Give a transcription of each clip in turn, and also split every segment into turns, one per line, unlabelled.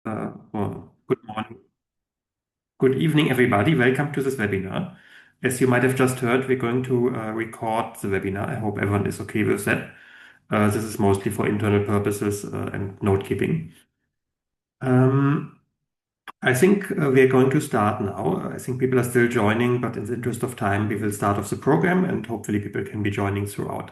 Well, good morning. Good evening, everybody. Welcome to this webinar. As you might have just heard, we're going to record the webinar. I hope everyone is okay with that. This is mostly for internal purposes and note keeping. Um, I think we are going to start now. I think people are still joining, but in the interest of time, we will start off the program and hopefully people can be joining throughout.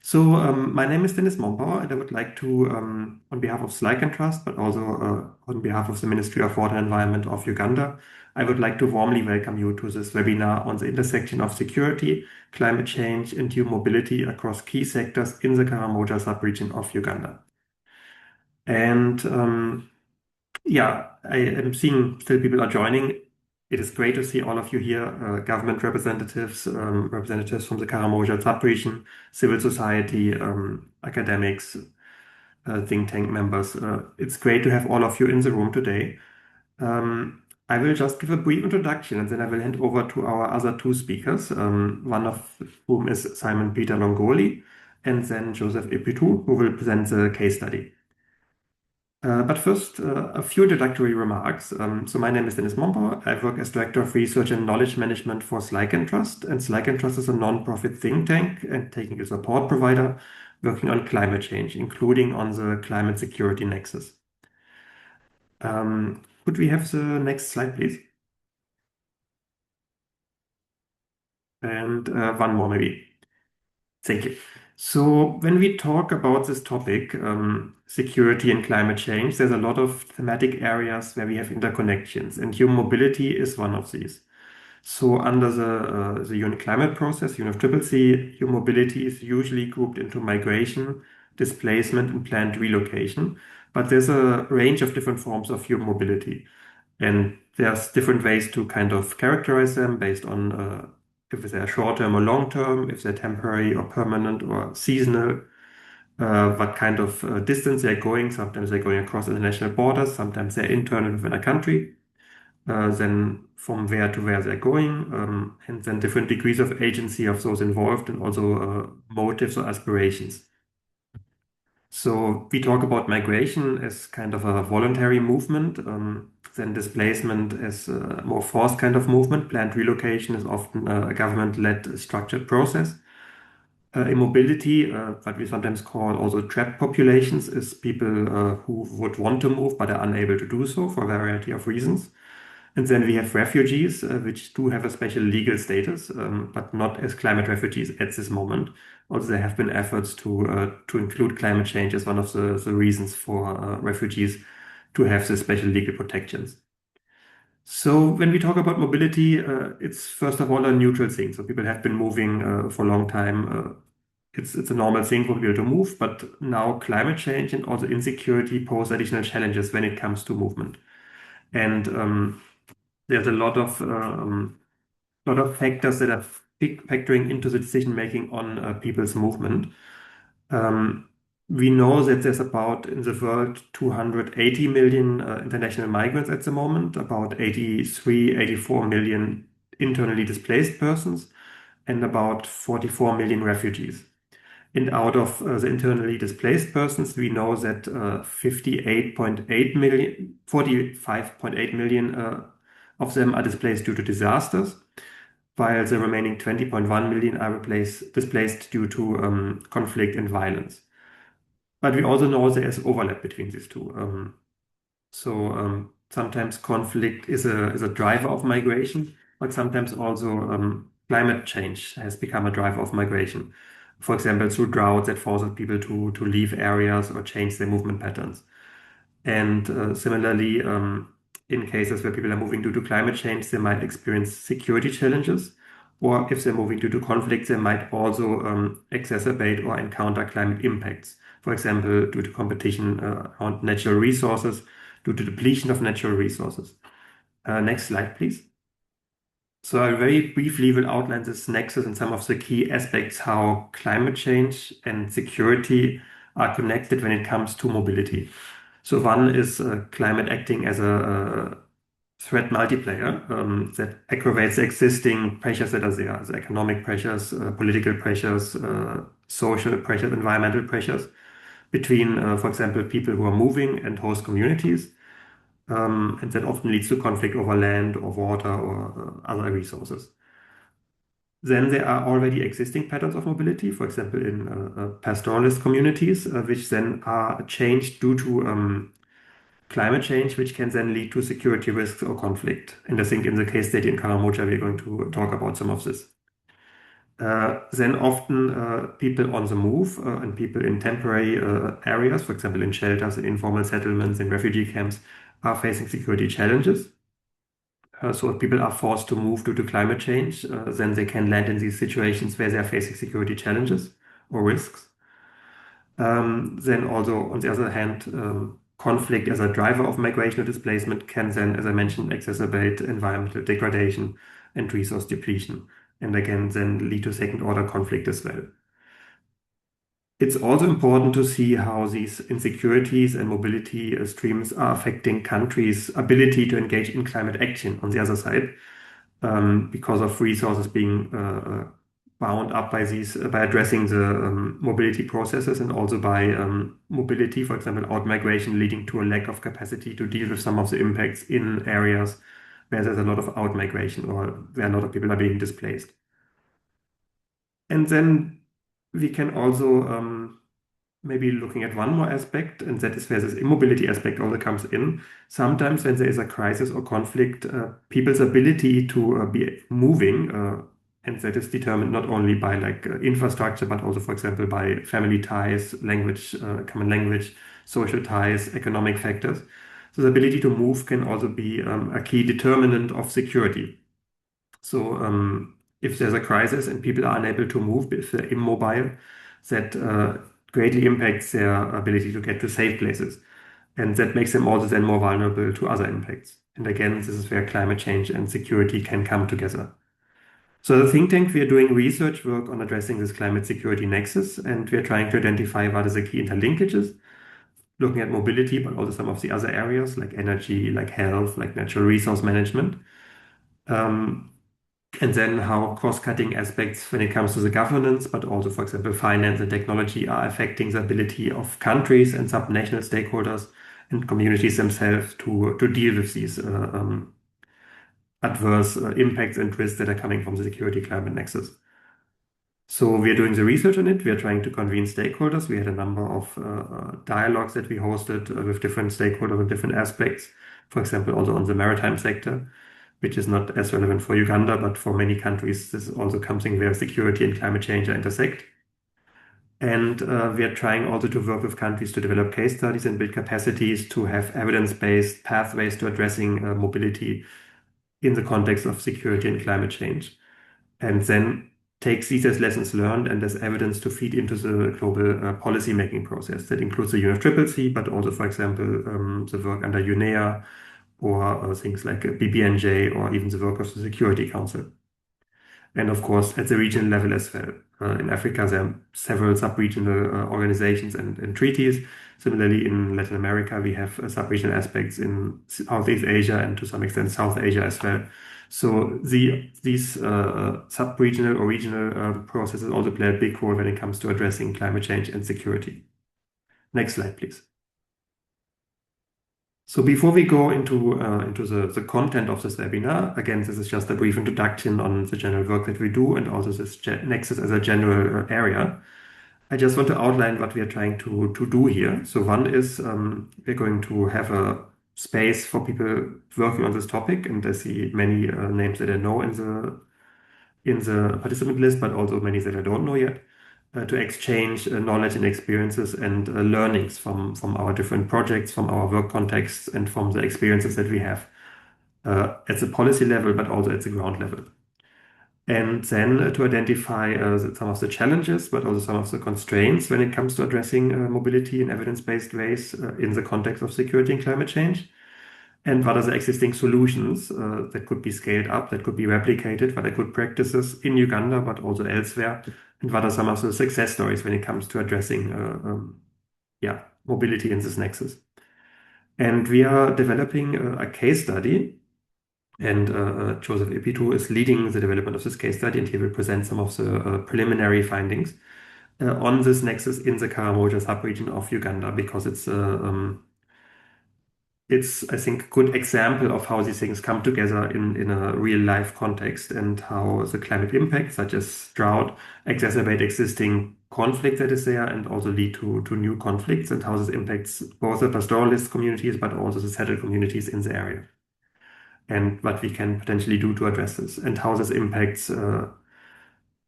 So, my name is Dennis Mombauer, and I would like to, on behalf of SLYCAN Trust, but also on behalf of the Ministry of Water and Environment of Uganda, I would like to warmly welcome you to this webinar on the intersection of security, climate change, and human mobility across key sectors in the Karamoja subregion of Uganda. And yeah, I am seeing still people are joining. It is great to see all of you here, government representatives, representatives from the Karamoja subregion, civil society, academics, think tank members. It's great to have all of you in the room today. I will just give a brief introduction and then I will hand over to our other two speakers, one of whom is Simon Peter Longoli, and then Joseph Ipitu, who will present the case study. But first, a few introductory remarks. So my name is Dennis Mombauer. I work as Director of Research and Knowledge Management for SLYCAN Trust. And SLYCAN Trust is a non-profit think tank and technical support provider working on climate change, including on the climate security nexus. Could we have the next slide, please? And one more, maybe. Thank you. So when we talk about this topic, security and climate change, there's a lot of thematic areas where we have interconnections, and human mobility is one of these. So under the UN climate process, UNFCCC, human mobility is usually grouped into migration, displacement, and planned relocation. But there's a range of different forms of human mobility. And there's different ways to kind of characterize them based on if they're short-term or long-term, if they're temporary or permanent or seasonal, what kind of distance they're going. Sometimes they're going across international borders, sometimes they're internal within a country, then from where to where they're going, and then different degrees of agency of those involved and also motives or aspirations. So we talk about migration as kind of a voluntary movement, then displacement as a more forced kind of movement. Planned relocation is often a government-led structured process. Immobility, what we sometimes call also trapped populations, is people who would want to move but are unable to do so for a variety of reasons. And then we have refugees, which do have a special legal status, but not as climate refugees at this moment. Also, there have been efforts to include climate change as one of the reasons for refugees to have the special legal protections. So when we talk about mobility, it's first of all a neutral thing. So people have been moving for a long time. It's a normal thing for people to move, but now climate change and also insecurity pose additional challenges when it comes to movement. And there's a lot of factors that are factoring into the decision making on people's movement. We know that there's about in the world 280 million international migrants at the moment, about 83, 84 million internally displaced persons, and about 44 million refugees. And out of the internally displaced persons, we know that 58.8 million, 45.8 million of them are displaced due to disasters, while the remaining 20.1 million are displaced due to conflict and violence. But we also know there is overlap between these two. Sometimes conflict is a driver of migration, but sometimes also climate change has become a driver of migration. For example, through drought that forces people to leave areas or change their movement patterns. And similarly, in cases where people are moving due to climate change, they might experience security challenges, or if they're moving due to conflicts, they might also exacerbate or encounter climate impacts. For example, due to competition on natural resources, due to depletion of natural resources. Next slide, please. So I very briefly will outline this nexus and some of the key aspects how climate change and security are connected when it comes to mobility. So one is climate acting as a threat multiplier that aggravates the existing pressures that are there, the economic pressures, political pressures, social pressures, environmental pressures between, for example, people who are moving and host communities. and that often leads to conflict over land or water or other resources. Then there are already existing patterns of mobility, for example, in pastoralist communities, which then are changed due to climate change, which can then lead to security risks or conflict. And I think in the case study in Karamoja, we're going to talk about some of this. Then often people on the move and people in temporary areas, for example, in shelters, in informal settlements, in refugee camps, are facing security challenges. So if people are forced to move due to climate change, then they can land in these situations where they are facing security challenges or risks. Then also, on the other hand, conflict as a driver of migration or displacement can then, as I mentioned, exacerbate environmental degradation and resource depletion, and again, then lead to second-order conflict as well. It's also important to see how these insecurities and mobility streams are affecting countries' ability to engage in climate action on the other side, because of resources being bound up by these by addressing the mobility processes and also by mobility, for example, out-migration leading to a lack of capacity to deal with some of the impacts in areas where there's a lot of out-migration or where a lot of people are being displaced. And then we can also maybe looking at one more aspect, and that is where this immobility aspect also comes in. Sometimes when there is a crisis or conflict, people's ability to be moving, and that is determined not only by like infrastructure, but also, for example, by family ties, language, common language, social ties, economic factors. So the ability to move can also be a key determinant of security. So if there's a crisis and people are unable to move, if they're immobile, that greatly impacts their ability to get to safe places. And that makes them also then more vulnerable to other impacts. And again, this is where climate change and security can come together. So the think tank, we are doing research work on addressing this climate security nexus, and we are trying to identify what are the key interlinkages, looking at mobility, but also some of the other areas like energy, like health, like natural resource management. And then how cross-cutting aspects when it comes to the governance, but also, for example, finance and technology are affecting the ability of countries and subnational stakeholders and communities themselves to deal with these adverse impacts and risks that are coming from the security climate nexus. So we are doing the research on it. We are trying to convene stakeholders. We had a number of dialogues that we hosted with different stakeholders on different aspects. For example, also on the maritime sector, which is not as relevant for Uganda, but for many countries, this is also something where security and climate change intersect. And we are trying also to work with countries to develop case studies and build capacities to have evidence-based pathways to addressing mobility in the context of security and climate change. And then takes these as lessons learned and as evidence to feed into the global policy-making process. That includes the UNFCCC, but also, for example, the work under UNEA, or things like BBNJ, or even the work of the Security Council. And of course, at the regional level as well. In Africa, there are several sub-regional organizations and treaties. Similarly, in Latin America, we have sub-regional aspects in Southeast Asia and to some extent South Asia as well. So these sub-regional or regional processes also play a big role when it comes to addressing climate change and security. Next slide, please. So before we go into the content of this webinar, again, this is just a brief introduction on the general work that we do and also this nexus as a general area. I just want to outline what we are trying to do here. So one is we're going to have a space for people working on this topic, and I see many names that I know in the participant list, but also many that I don't know yet, to exchange knowledge and experiences and learnings from our different projects, from our work contexts, and from the experiences that we have at the policy level, but also at the ground level. And then to identify some of the challenges, but also some of the constraints when it comes to addressing mobility in evidence-based ways in the context of security and climate change. And what are the existing solutions that could be scaled up, that could be replicated, what are good practices in Uganda, but also elsewhere? And what are some of the success stories when it comes to addressing mobility in this nexus? And we are developing a case study, and Joseph Ipitu is leading the development of this case study, and he will present some of the preliminary findings on this nexus in the Karamoja subregion of Uganda, because it's it's, I think, a good example of how these things come together in a real life context and how the climate impact, such as drought, exacerbate existing conflict that is there and also lead to new conflicts, and how this impacts both the pastoralist communities but also the settled communities in the area, and what we can potentially do to address this, and how this impacts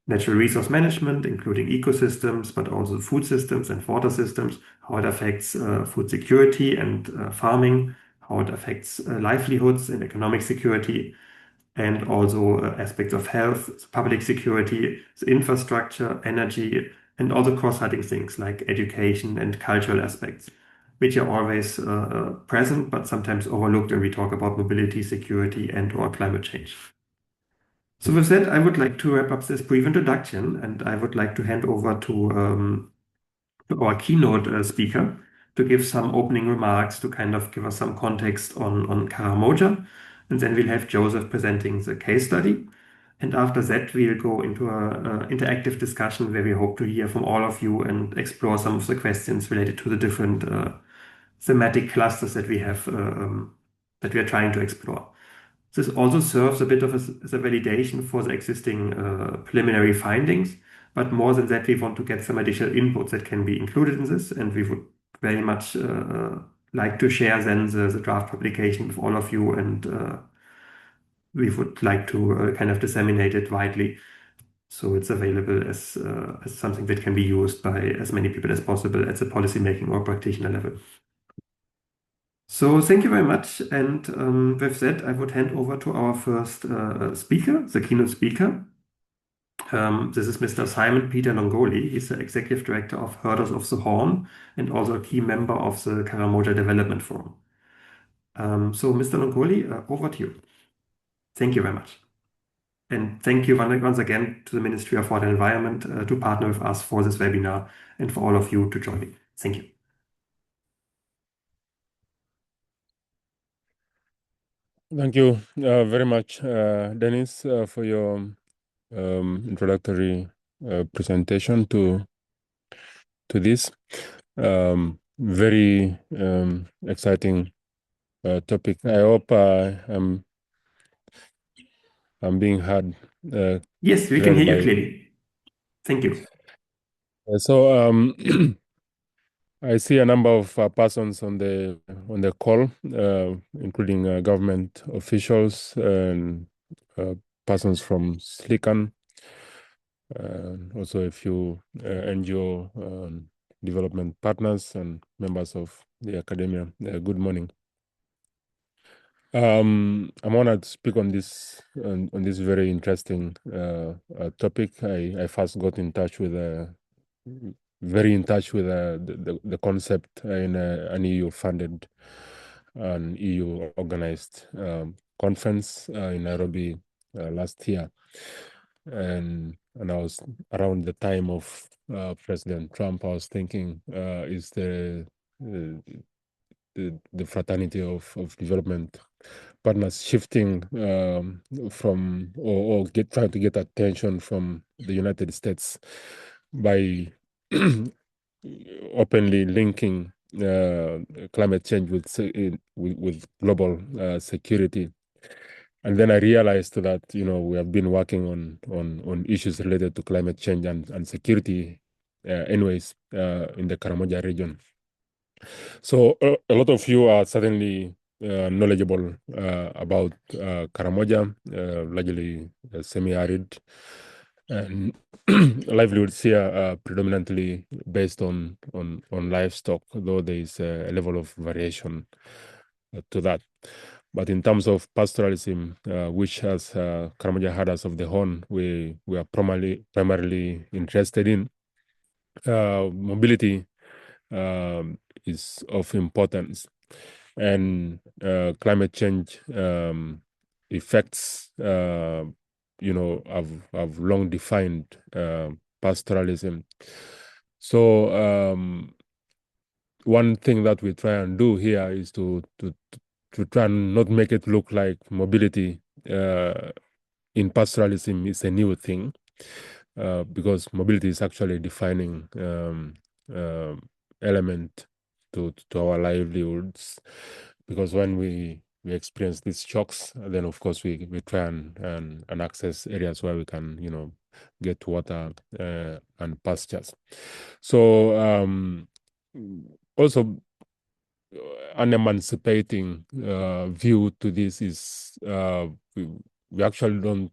natural resource management, including ecosystems, but also food systems and water systems, how it affects food security and farming, how it affects livelihoods and economic security, and also aspects of health, public security, infrastructure, energy, and also cross-cutting things like education and cultural aspects, which are always present but sometimes overlooked when we talk about mobility, security, and/or climate change. So with that, I would like to wrap up this brief introduction, and I would like to hand over to our keynote speaker to give some opening remarks to kind of give us some context on Karamoja. And then we'll have Joseph presenting the case study. And after that, we'll go into a interactive discussion where we hope to hear from all of you and explore some of the questions related to the different thematic clusters that we have that we are trying to explore. This also serves a bit of as a validation for the existing preliminary findings, but more than that, we want to get some additional inputs that can be included in this, and we would very much like to share then the draft publication with all of you, and we would like to kind of disseminate it widely so it's available as something that can be used by as many people as possible at the policymaking or practitioner level. So thank you very much. And with that, I would hand over to our first speaker, the keynote speaker. This is Mr. Simon Peter Longoli. He's the Executive Director of Herders of the Horn and also a key member of the Karamoja Development Forum. So Mr. Longoli, over to you. Thank you very much. And thank you once again to the Ministry of Water and Environment to partner with us for this webinar and for all of you to join me. Thank you.
Thank you very much, Dennis, for your introductory presentation to this very exciting topic. I hope I'm being heard.
Yes, we can hear you clearly. Thank you.
So I see a number of persons on the call, including government officials and persons from SLYCAN, also a few NGO development partners and members of the academia. Good morning. I'm honored to speak on this very interesting topic. I first got in touch with the concept in an EU-funded and EU-organized conference in Nairobi last year, and I was around the time of President Trump. I was thinking, is the fraternity of development partners shifting from or trying to get attention from the United States by openly linking climate change with global security. And then I realized that we have been working on issues related to climate change and security anyways in the Karamoja region. So a lot of you are certainly knowledgeable about Karamoja, largely semi-arid, and livelihoods here are predominantly based on livestock, though there is a level of variation to that. But in terms of pastoralism, which as Karamoja Herders of the Horn, we are primarily interested in, mobility is of importance, and climate change effects have long defined pastoralism. So one thing that we try and do here is to try and not make it look like mobility in pastoralism is a new thing, because mobility is actually a defining element to our livelihoods. because when we experience these shocks, then of course we try and access areas where we can, get water and pastures. So also an emancipating view to this is we actually don't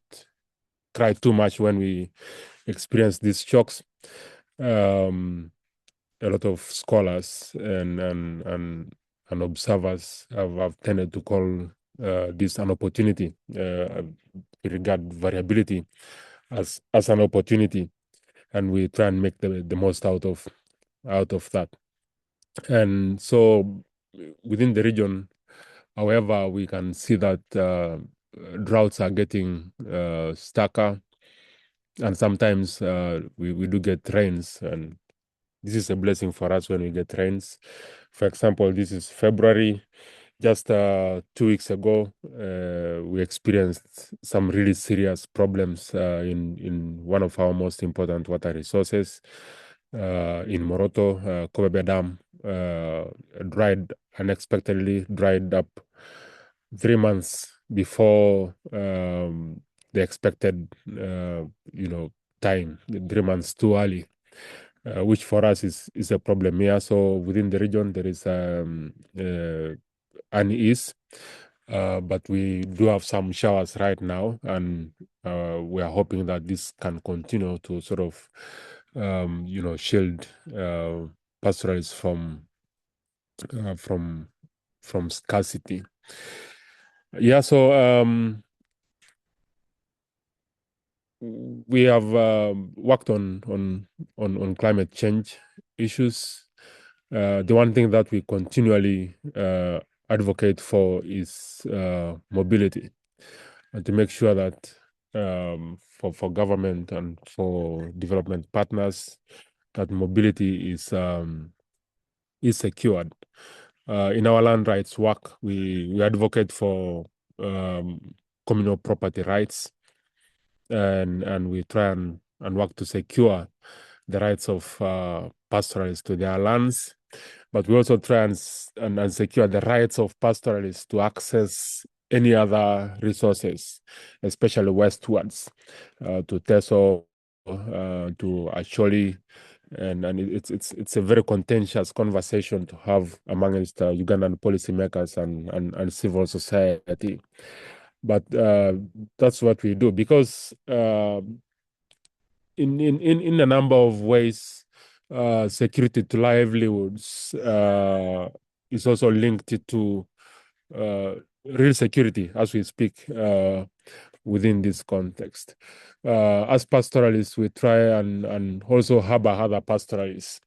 cry too much when we experience these shocks. A lot of scholars and observers have tended to call this an opportunity, regard variability as an opportunity, and we try and make the most out of that. And so within the region, however, we can see that droughts are getting starker, and sometimes we do get rains, and this is a blessing for us when we get rains. For example, this is February. Just 2 weeks ago, we experienced some really serious problems in one of our most important water resources in Moroto. Kobebe Dam unexpectedly dried up 3 months before the expected, time, 3 months too early. Which for us is a problem here. So within the region, there is unease, but we do have some showers right now, and we are hoping that this can continue to sort of, shield pastoralists from scarcity. Yeah, so we have worked on climate change issues. The one thing that we continually advocate for is mobility, and to make sure that for government and for development partners, that mobility is secured. In our land rights work, we advocate for communal property rights, and we try and work to secure the rights of pastoralists to their lands, but we also try and secure the rights of pastoralists to access any other resources, especially westwards, to Teso, to Acholi, and it's a very contentious conversation to have amongst Ugandan policymakers and civil society. But that's what we do, because in a number of ways, security to livelihoods is also linked to real security as we speak within this context. As pastoralists, we try and also harbor other pastoralists.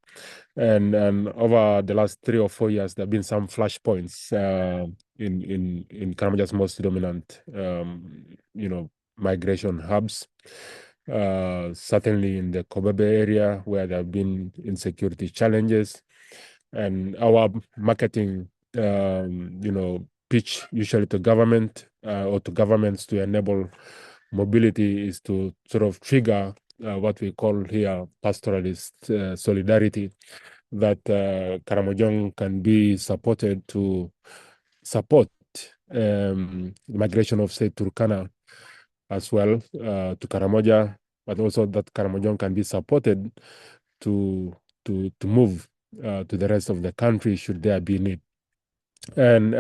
And over the last 3 or 4 years, there have been some flashpoints in Karamoja's most dominant, migration hubs. Certainly in the Kobebe area, where there have been insecurity challenges, and our marketing, pitch usually to government or to governments to enable mobility is to sort of trigger what we call here pastoralist solidarity, that Karamojong can be supported to support the migration of, say, Turkana as well to Karamoja, but also that Karamojong can be supported to move to the rest of the country should there be need. And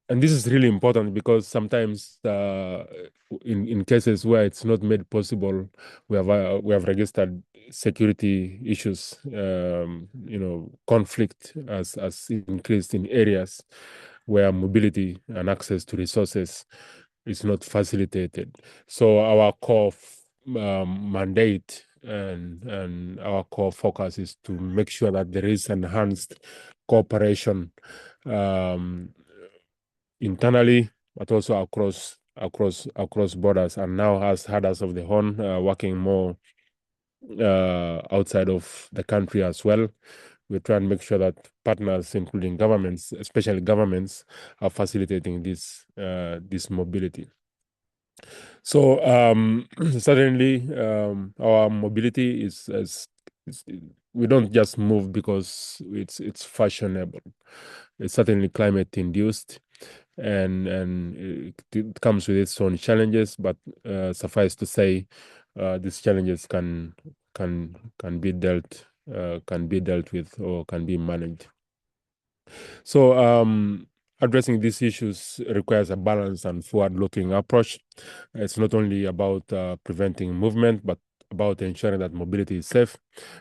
and this is really important, because sometimes in cases where it's not made possible, we have registered security issues. Conflict has increased in areas where mobility and access to resources is not facilitated. So our core mandate and our core focus is to make sure that there is enhanced cooperation internally, but also across borders, and now as herders of the horn, working more outside of the country as well. We try and make sure that partners, including governments, especially governments, are facilitating this mobility. So certainly our mobility is we don't just move because it's fashionable. It's certainly climate induced, and it comes with its own challenges. But suffice to say, these challenges can be dealt with or can be managed. So addressing these issues requires a balanced and forward-looking approach. It's not only about preventing movement, but about ensuring that mobility is safe,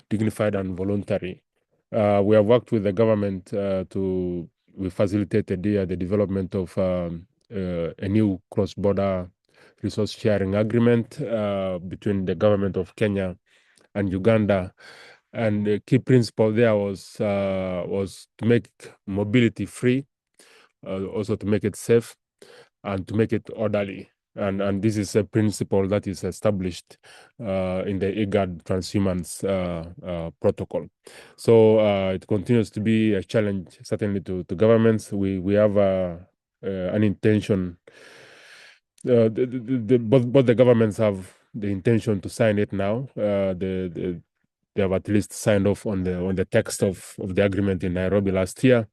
dignified, and voluntary. We have worked with the government we facilitated the development of a new cross-border resource sharing agreement between the government of Kenya and Uganda. And the key principle there was to make mobility free, also to make it safe, and to make it orderly. And this is a principle that is established in the IGAD transhumance protocol. So it continues to be a challenge, certainly to governments. We have an intention. Both the governments have the intention to sign it now. They have at least signed off on the text of the agreement in Nairobi last year.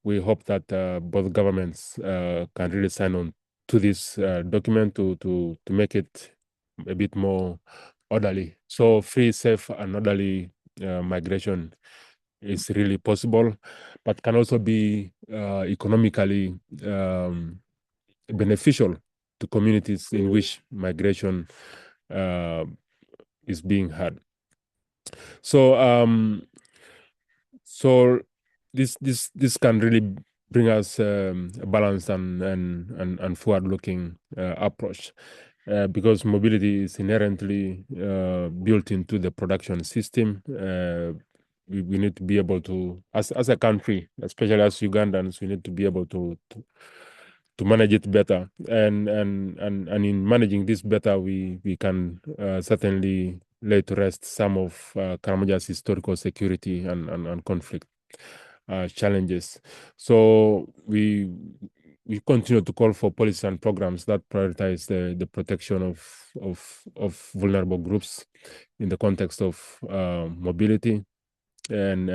We hope that both governments can really sign on to this document to make it a bit more orderly. So free, safe, and orderly migration is really possible, but can also be economically beneficial to communities in which migration is being had. So this can really bring us a balanced and forward-looking approach, because mobility is inherently built into the production system. We need to be able to, as a country, especially as Ugandans, we need to be able to manage it better. And in managing this better, we can certainly lay to rest some of Karamoja's historical security and conflict challenges. So we continue to call for policies and programs that prioritize the protection of vulnerable groups in the context of mobility and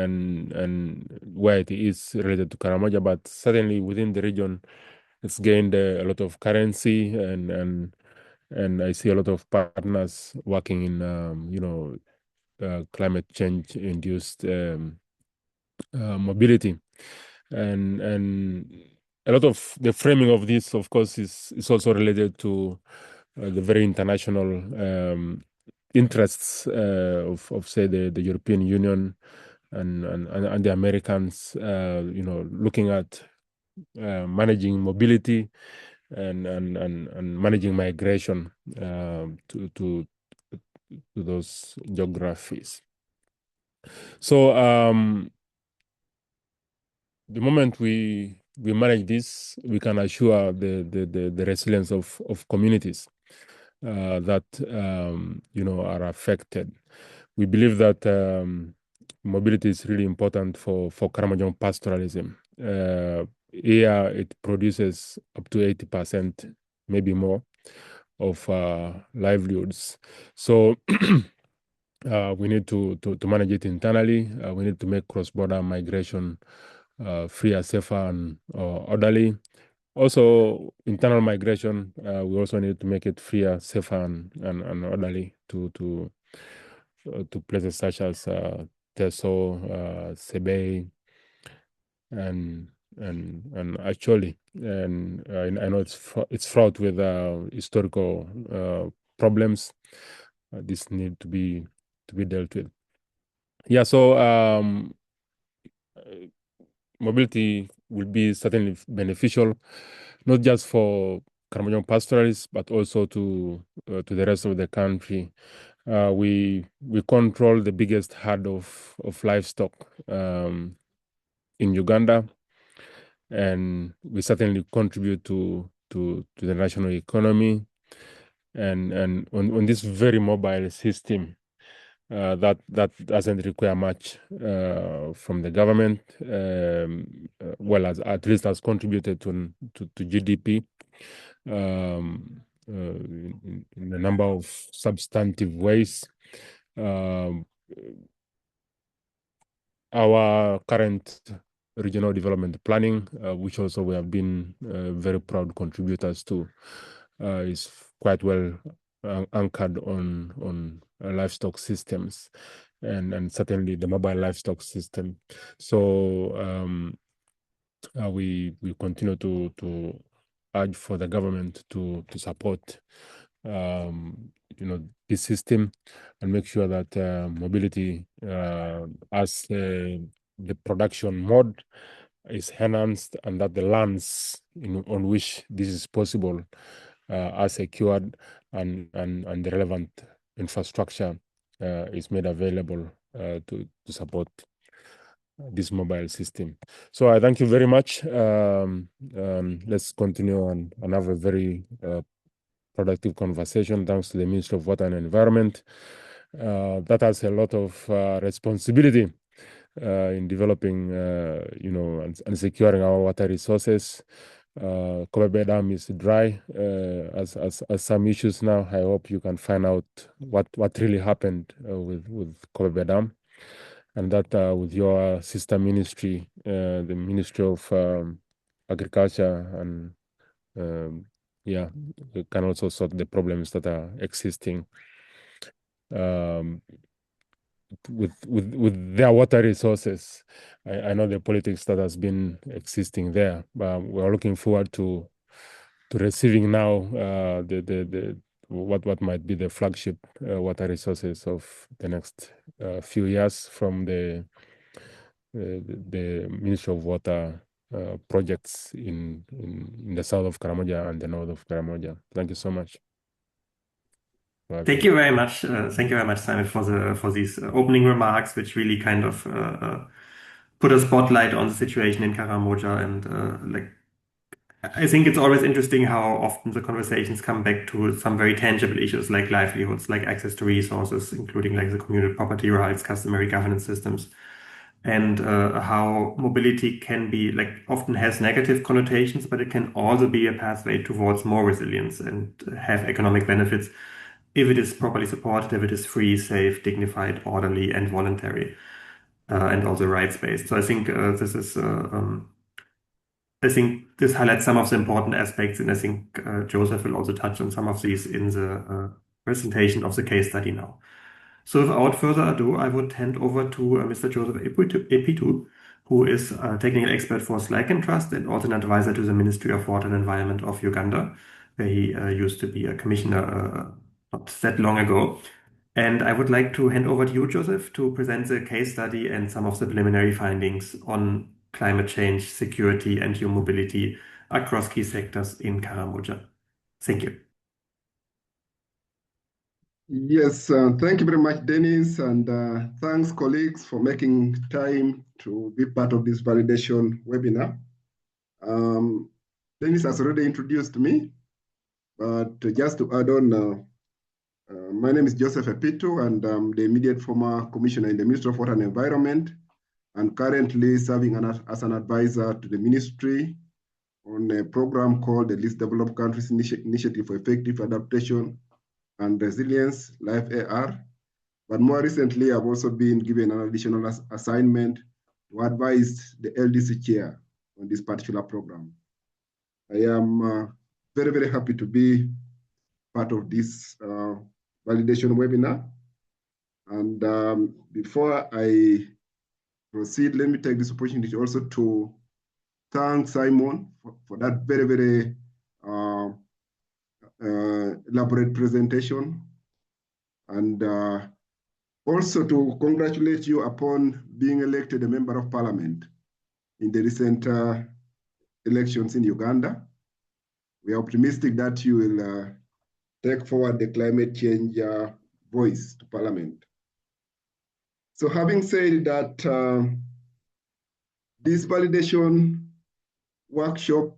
where it is related to Karamoja, but certainly within the region, it's gained a lot of currency, and I see a lot of partners working in climate change induced mobility, and a lot of the framing of this, of course, is also related to the very international interests of say the European Union and the Americans, looking at managing mobility and managing migration to those geographies. So the moment we manage this, we can assure the resilience of communities that are affected. We believe that mobility is really important for Karamojan pastoralism. Here, it produces up to 80%, maybe more, of livelihoods. So we need to manage it internally. We need to make cross-border migration freer, safer, and orderly. Also, internal migration, we also need to make it freer, safer, and orderly to places such as Teso, Sebei, and actually, and I know it's fraught with historical problems. This need to be dealt with. Yeah, so mobility will be certainly beneficial, not just for Karamojan pastoralists, but also to the rest of the country. We control the biggest herd of livestock in Uganda, and we certainly contribute to the national economy, and on this very mobile system that doesn't require much from the government, well, as at least has contributed to GDP in a number of substantive ways. our current regional development planning, which also we have been very proud contributors to, is quite well anchored on livestock systems, and certainly the mobile livestock system. So we continue to urge for the government to support this system and make sure that mobility as the production mode is enhanced, and that the lands on which this is possible are secured, and the relevant infrastructure is made available to support this mobile system. So I thank you very much. Let's continue and have a very productive conversation. Thanks to the Ministry of Water and Environment. That has a lot of responsibility in developing, and securing our water resources. Kobe Dam is dry, as some issues now. I hope you can find out what really happened with Kobe Dam, and that with your sister ministry, the Ministry of Agriculture, and we can also sort the problems that are existing with their water resources. I know the politics that has been existing there, but we are looking forward to receiving now the what might be the flagship water resources of the next few years from the Ministry of Water projects in the south of Karamoja and the north of Karamoja. Thank you so much.
Thank you very much. Thank you very much, Simon, for these opening remarks, which really kind of put a spotlight on the situation in Karamoja. And I think it's always interesting how often the conversations come back to some very tangible issues like livelihoods, like access to resources, including like the communal property rights, customary governance systems, and how mobility can be like often has negative connotations, but it can also be a pathway towards more resilience and have economic benefits if it is properly supported, if it is free, safe, dignified, orderly, and voluntary, and also rights-based. So I think this highlights some of the important aspects, and I think Joseph will also touch on some of these in the presentation of the case study now. So without further ado, I would hand over to Mr. Joseph Epitu, who is a technical expert for SLYCAN Trust and also an advisor to the Ministry of Water and Environment of Uganda, where he used to be a commissioner not that long ago. And I would like to hand over to you, Joseph, to present the case study and some of the preliminary findings on climate change, security, and human mobility across key sectors in Karamoja. Thank you.
Yes, thank you very much, Dennis, and thanks, colleagues, for making time to be part of this validation webinar. Dennis has already introduced me, but just to add on, my name is Joseph Epitu, and I'm the immediate former commissioner in the Ministry of Water and Environment, and currently serving as an advisor to the ministry on a program called the Least Developed Countries Initiative for Effective Adaptation and Resilience, LIFE-AR. But more recently, I've also been given an additional assignment to advise the LDC chair on this particular program. I am very, very happy to be part of this validation webinar. And before I proceed, let me take this opportunity also to thank Simon for that very, very elaborate presentation, and also to congratulate you upon being elected a member of parliament in the recent elections in Uganda. We are optimistic that you will take forward the climate change voice to parliament. So having said that, this validation workshop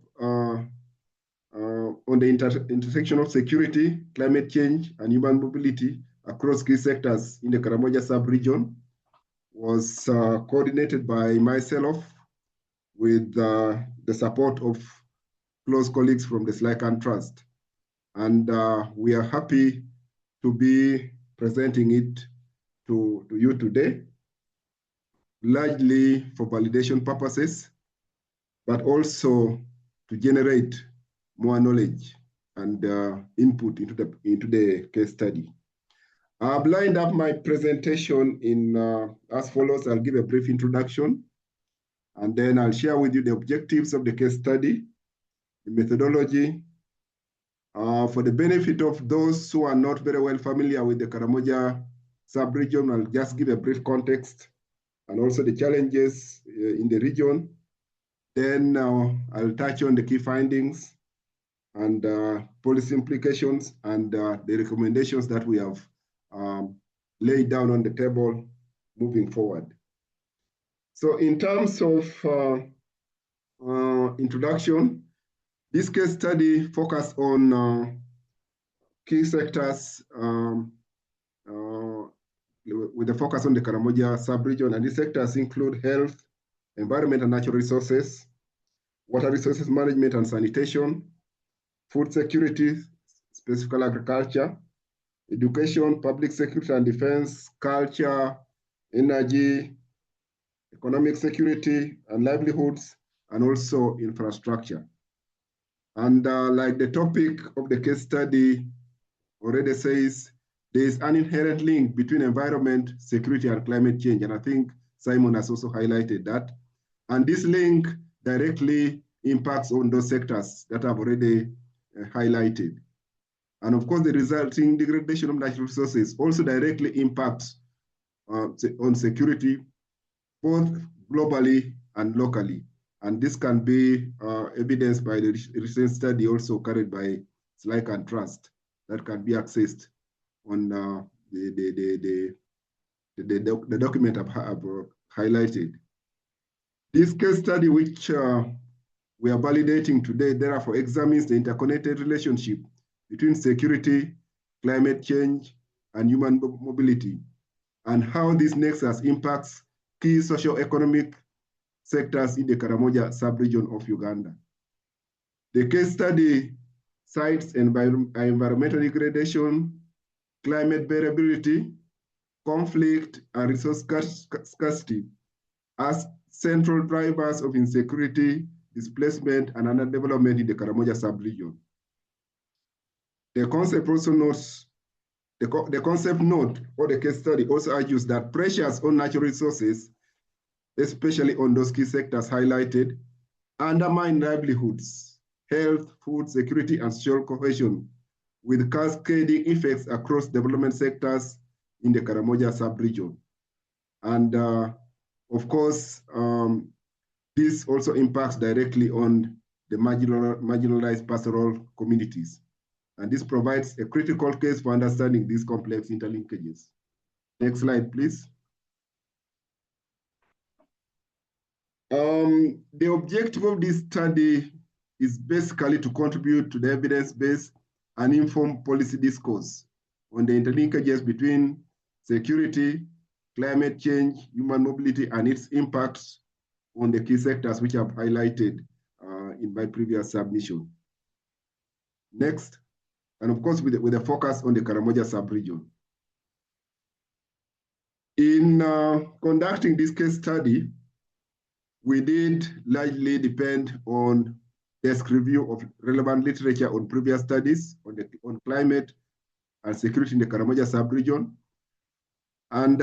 on the intersection of security, climate change, and human mobility across key sectors in the Karamoja sub-region was coordinated by myself with the support of close colleagues from the SLYCAN Trust. And we are happy to be presenting it to you today. largely for validation purposes, but also to generate more knowledge and input into the case study. I've lined up my presentation in as follows. I'll give a brief introduction, and then I'll share with you the objectives of the case study, the methodology. For the benefit of those who are not very well familiar with the Karamoja sub-region, I'll just give a brief context and also the challenges in the region. Then I'll touch on the key findings and policy implications and the recommendations that we have laid down on the table moving forward. So in terms of introduction, this case study focused on key sectors with a focus on the Karamoja sub-region, and these sectors include health, environment and natural resources, water resources management and sanitation, food security, specifically agriculture, education, public security and defense, culture, energy, economic security and livelihoods, and also infrastructure. And like the topic of the case study already says, there is an inherent link between environment, security, and climate change. And I think Simon has also highlighted that. And this link directly impacts on those sectors that I've already highlighted. And of course, the resulting degradation of natural resources also directly impacts on security, both globally and locally. And this can be evidenced by the recent study also carried by SLYCAN Trust that can be accessed on the document I've highlighted. This case study, which we are validating today, therefore examines the interconnected relationship between security, climate change, and human mobility, and how this nexus impacts key socio-economic sectors in the Karamoja sub-region of Uganda. The case study cites environmental degradation, climate variability, conflict, and resource scarcity as central drivers of insecurity, displacement, and underdevelopment in the Karamoja sub-region. The concept also notes, the concept note or the case study also argues that pressures on natural resources, especially on those key sectors highlighted, undermine livelihoods, health, food security, and social cohesion, with cascading effects across development sectors in the Karamoja sub-region. And of course, this also impacts directly on the marginalized pastoral communities. And this provides a critical case for understanding these complex interlinkages. Next slide, please. The objective of this study is basically to contribute to the evidence base and inform policy discourse on the interlinkages between security, climate change, human mobility, and its impacts on the key sectors which I've highlighted in my previous submission. Next, and of course with a focus on the Karamoja sub-region. In conducting this case study, we did largely depend on desk review of relevant literature on previous studies on climate and security in the Karamoja sub-region. And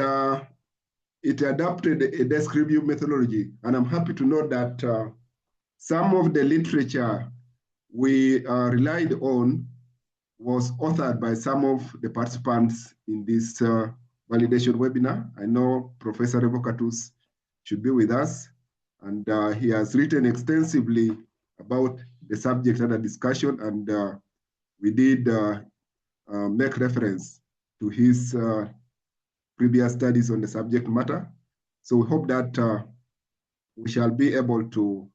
it adopted a desk review methodology. And I'm happy to note that some of the literature we relied on was authored by some of the participants in this validation webinar. I know Professor Revocatus should be with us, and he has written extensively about the subject under discussion, and we did make reference to his previous studies on the subject matter. So we hope that we shall be able to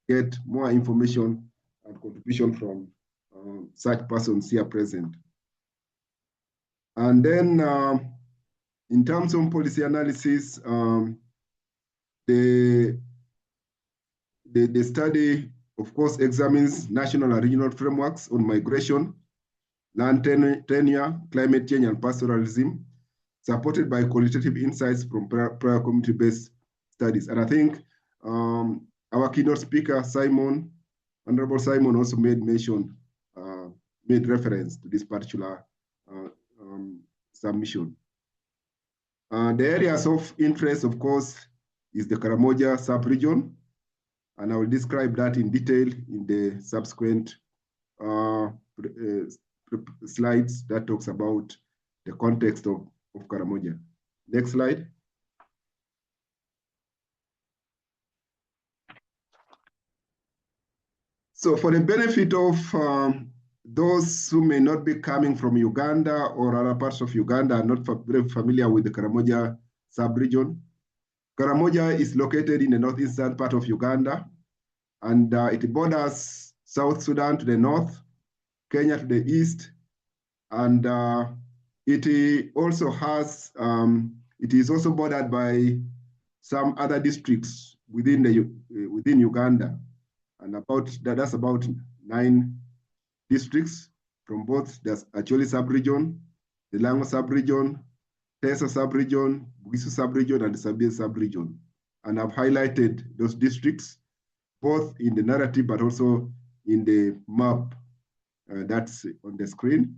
get more information and contribution from such persons here present. And then in terms of policy analysis, the study, of course, examines national and regional frameworks on migration, land tenure, climate change, and pastoralism, supported by qualitative insights from prior community-based studies. And I think our keynote speaker, Honorable Simon, also made reference to this particular submission. The areas of interest, of course, is the Karamoja sub-region, and I will describe that in detail in the subsequent slides that talks about the context of Karamoja. Next slide. So for the benefit of those who may not be coming from Uganda or other parts of Uganda are not very familiar with the Karamoja sub-region, Karamoja is located in the northeastern part of Uganda, and it borders South Sudan to the north, Kenya to the east, and it also has, it is also bordered by some other districts within Uganda, and that's about 9 districts from both the Acholi sub-region, the Lango sub-region, Tesa sub-region, Bugisu sub-region, and the Sabie sub-region. And I've highlighted those districts, both in the narrative, but also in the map that's on the screen.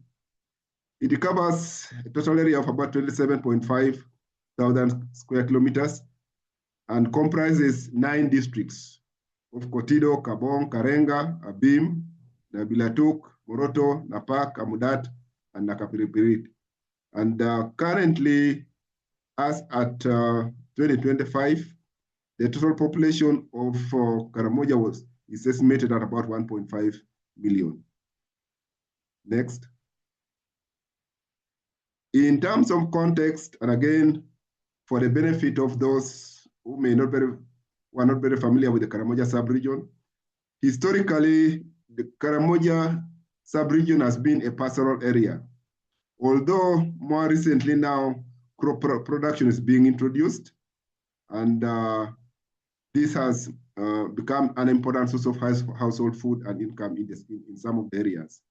It covers a total area of about 27.5 thousand square kilometers and comprises 9 districts of Kotido, Kabong, Karenga, Abim, Nabilatuk, Moroto, Napak, Amudat, and Nakapiripirit. And currently, as at 2025, the total population of Karamoja is estimated at about 1.5 million. Next. In terms of context, and again, for the benefit of those who were not very familiar with the Karamoja sub-region, historically, the Karamoja sub-region has been a pastoral area. Although more recently now, crop production is being introduced, and this has become an important source of household food and income in some of the areas.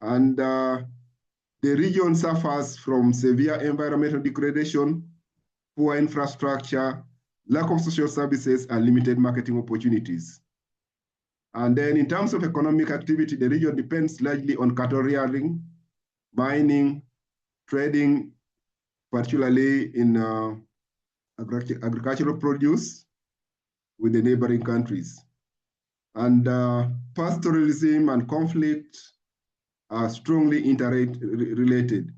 And the region suffers from severe environmental degradation, poor infrastructure, lack of social services, and limited marketing opportunities. And then in terms of economic activity, the region depends largely on cattle rearing, mining, trading, particularly in agricultural produce with the neighboring countries. And pastoralism and conflict are strongly interrelated.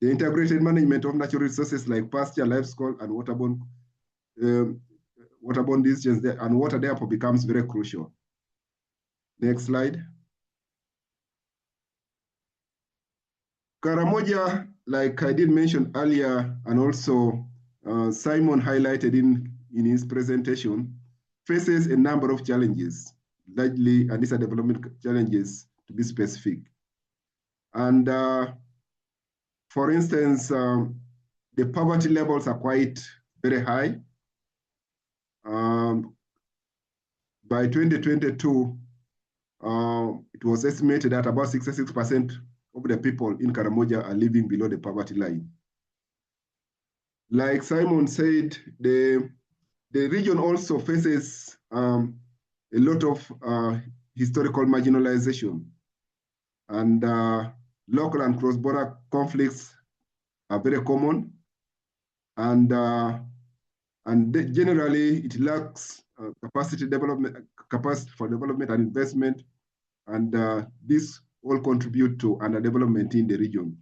The integrated management of natural resources like pasture, livestock, and waterborne diseases and water therefore becomes very crucial. Next slide. Karamoja, like I did mention earlier, and also Simon highlighted in his presentation, faces a number of challenges, largely, and these are development challenges to be specific. And for instance, the poverty levels are quite very high. By 2022, it was estimated that about 66% of the people in Karamoja are living below the poverty line. Like Simon said, the region also faces a lot of historical marginalization, and local and cross-border conflicts are very common, and generally it lacks capacity for development and investment, and this all contribute to underdevelopment in the region.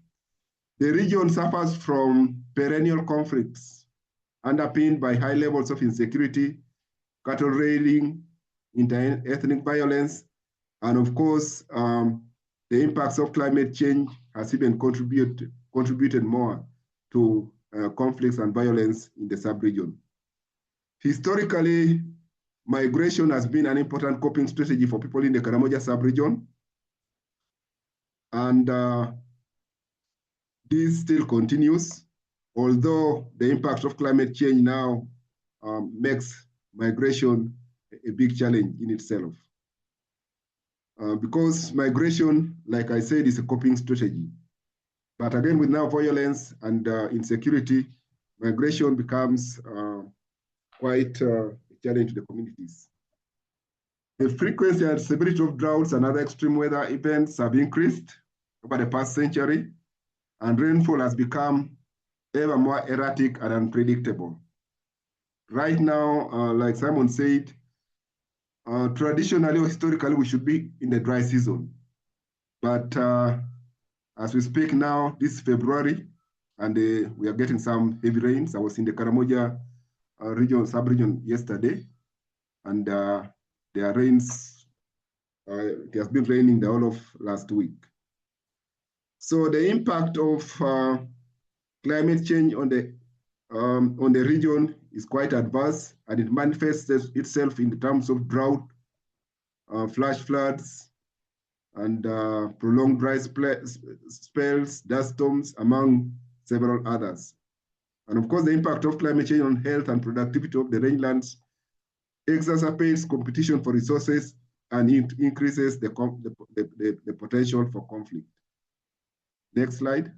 The region suffers from perennial conflicts underpinned by high levels of insecurity, cattle raiding, inter-ethnic violence, and of course, the impacts of climate change has even contributed more to conflicts and violence in the sub-region. Historically, migration has been an important coping strategy for people in the Karamoja sub-region, and this still continues, although the impact of climate change now makes migration a big challenge in itself. Because migration, like I said, is a coping strategy. But again, with now violence and insecurity, migration becomes quite a challenge to the communities. The frequency and severity of droughts and other extreme weather events have increased over the past century, and rainfall has become ever more erratic and unpredictable. Right now, like Simon said, traditionally or historically, we should be in the dry season. But as we speak now, this is February, and we are getting some heavy rains. I was in the Karamoja sub-region yesterday, and there are rains. It has been raining the whole of last week. So the impact of climate change on the region is quite adverse, and it manifests itself in terms of drought, flash floods, and prolonged dry spells, dust storms, among several others. And of course, the impact of climate change on health and productivity of the rangelands exacerbates competition for resources and increases the potential for conflict. Next slide.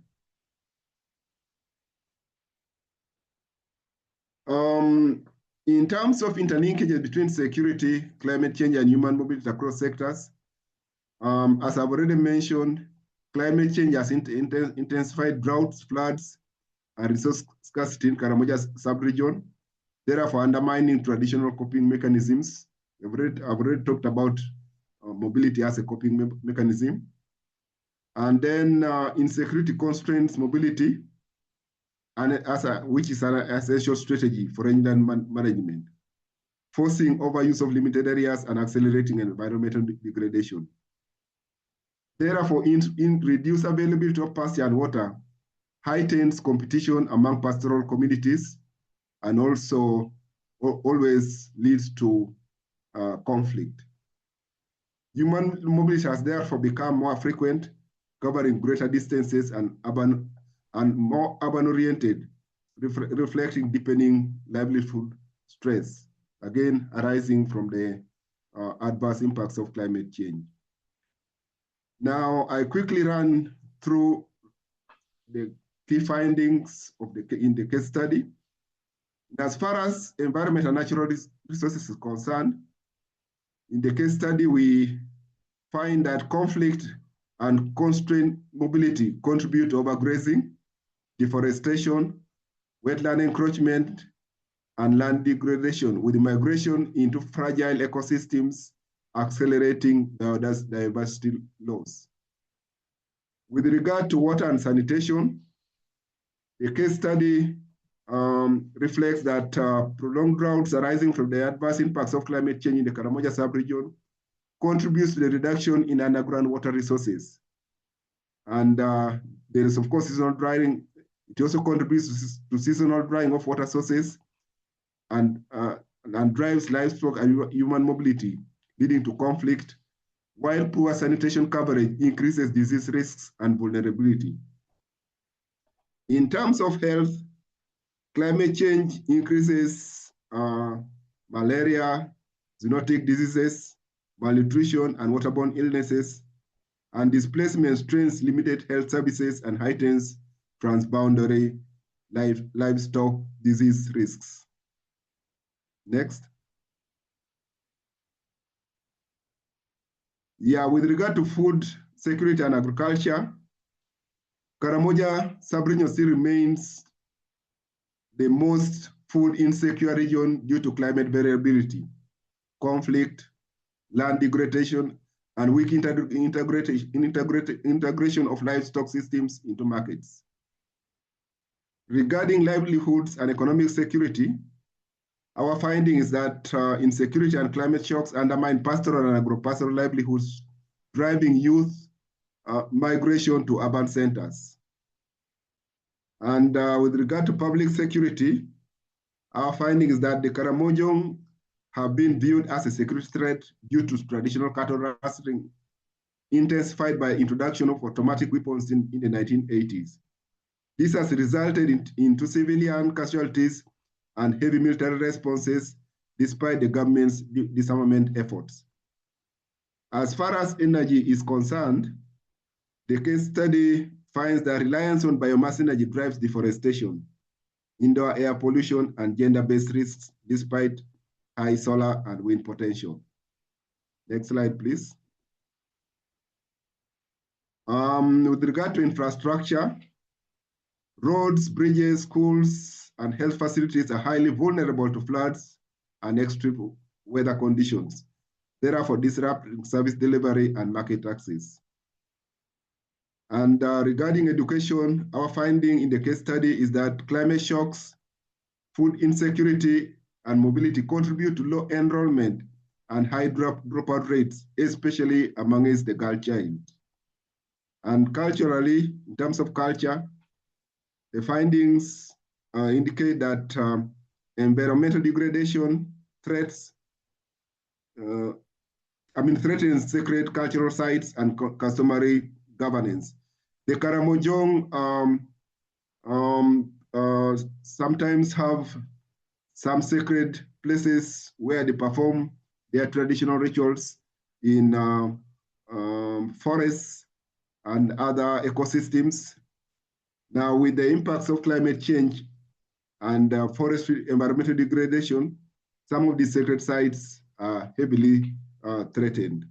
In terms of interlinkages between security, climate change, and human mobility across sectors, as I've already mentioned, climate change has intensified droughts, floods, and resource scarcity in Karamoja sub-region, therefore undermining traditional coping mechanisms. I've already talked about mobility as a coping mechanism. And then insecurity constraints mobility, and which is an essential strategy for rangeland management, forcing overuse of limited areas and accelerating environmental degradation. Therefore, in reduced availability of pasture and water heightens competition among pastoral communities and also always leads to conflict. Human mobility has therefore become more frequent, covering greater distances and more urban-oriented, reflecting deepening livelihood stress, again arising from the adverse impacts of climate change. Now, I quickly run through the key findings in the case study. As far as environment and natural resources is concerned, in the case study, we find that conflict and constrained mobility contribute to overgrazing, deforestation, wetland encroachment, and land degradation, with migration into fragile ecosystems accelerating biodiversity loss. With regard to water and sanitation, the case study reflects that prolonged droughts arising from the adverse impacts of climate change in the Karamoja sub-region contributes to the reduction in underground water resources. And there is, of course, seasonal drying. It also contributes to seasonal drying of water sources and drives livestock and human mobility, leading to conflict, while poor sanitation coverage increases disease risks and vulnerability. In terms of health, climate change increases malaria, zoonotic diseases, malnutrition, and waterborne illnesses, and displacement strains limited health services and heightens transboundary livestock disease risks. Next. Yeah, with regard to food security and agriculture, Karamoja sub-region still remains the most food insecure region due to climate variability, conflict, land degradation, and weak integration of livestock systems into markets. Regarding livelihoods and economic security, our finding is that insecurity and climate shocks undermine pastoral and agro-pastoral livelihoods, driving youth migration to urban centers. And with regard to public security, our finding is that the Karamojong have been viewed as a security threat due to traditional cattle rustling, intensified by introduction of automatic weapons in the 1980s. This has resulted into civilian casualties and heavy military responses, despite the government's disarmament efforts. As far as energy is concerned, the case study finds that reliance on biomass energy drives deforestation, indoor air pollution, and gender-based risks despite high solar and wind potential. Next slide, please. With regard to infrastructure, roads, bridges, schools, and health facilities are highly vulnerable to floods and extreme weather conditions, therefore disrupting service delivery and market access. And regarding education, our finding in the case study is that climate shocks, food insecurity, and mobility contribute to low enrollment and high dropout rates, especially amongst the girl child. And culturally, in terms of culture, the findings indicate that environmental degradation threatens sacred cultural sites and customary governance. The Karamojong sometimes have some sacred places where they perform their traditional rituals in forests and other ecosystems. Now, with the impacts of climate change and forestry environmental degradation, some of these sacred sites are heavily threatened.